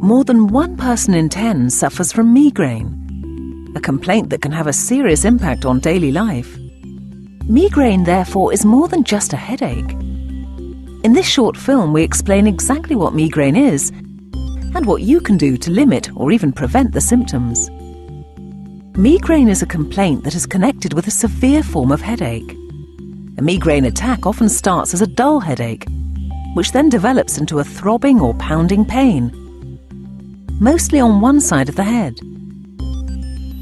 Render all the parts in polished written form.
More than 1 person in 10 suffers from migraine, a complaint that can have a serious impact on daily life. Migraine, therefore, is more than just a headache. In this short film, we explain exactly what migraine is and what you can do to limit or even prevent the symptoms. Migraine is a complaint that is connected with a severe form of headache. A migraine attack often starts as a dull headache, which then develops into a throbbing or pounding pain, mostly on one side of the head.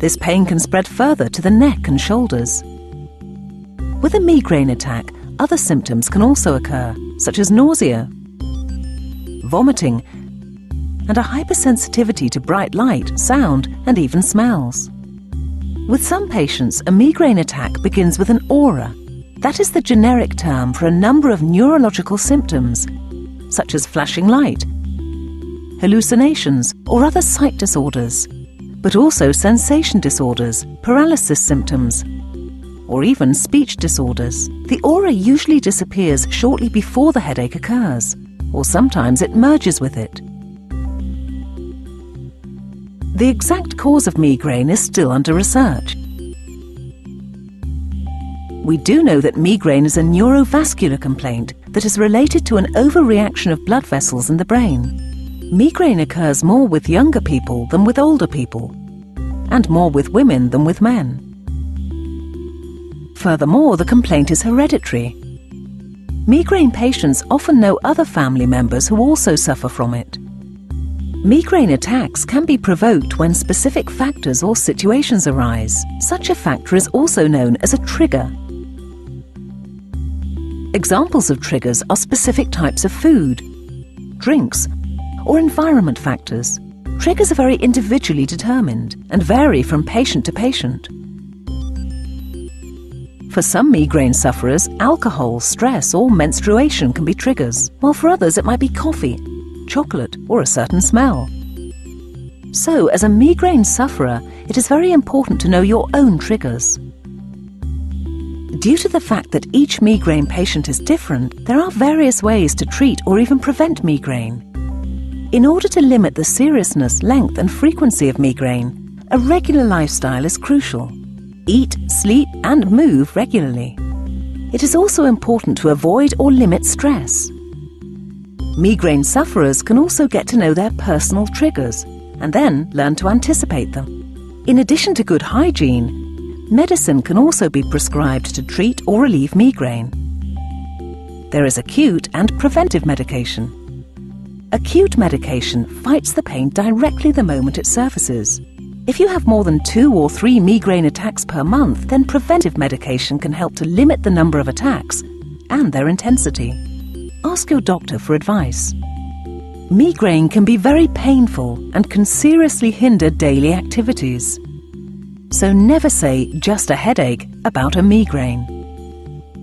This pain can spread further to the neck and shoulders. With a migraine attack, other symptoms can also occur, such as nausea, vomiting, and a hypersensitivity to bright light, sound, and even smells. With some patients, a migraine attack begins with an aura. That is the generic term for a number of neurological symptoms, such as flashing light, hallucinations, or other sight disorders, but also sensation disorders, paralysis symptoms, or even speech disorders. The aura usually disappears shortly before the headache occurs, or sometimes it merges with it. The exact cause of migraine is still under research. We do know that migraine is a neurovascular complaint that is related to an overreaction of blood vessels in the brain. Migraine occurs more with younger people than with older people, and more with women than with men. Furthermore, the complaint is hereditary. Migraine patients often know other family members who also suffer from it. Migraine attacks can be provoked when specific factors or situations arise. Such a factor is also known as a trigger. Examples of triggers are specific types of food, drinks, or environment factors. Triggers are very individually determined and vary from patient to patient. For some migraine sufferers, alcohol, stress, or menstruation can be triggers, while for others it might be coffee, chocolate, or a certain smell. So, as a migraine sufferer, it is very important to know your own triggers. Due to the fact that each migraine patient is different, there are various ways to treat or even prevent migraine. In order to limit the seriousness, length, and frequency of migraine, a regular lifestyle is crucial. Eat, sleep, and move regularly. It is also important to avoid or limit stress. Migraine sufferers can also get to know their personal triggers and then learn to anticipate them. In addition to good hygiene, medicine can also be prescribed to treat or relieve migraine. There is acute and preventive medication. Acute medication fights the pain directly the moment it surfaces. If you have more than 2 or 3 migraine attacks per month, then preventive medication can help to limit the number of attacks and their intensity. Ask your doctor for advice. Migraine can be very painful and can seriously hinder daily activities. So never say just a headache about a migraine.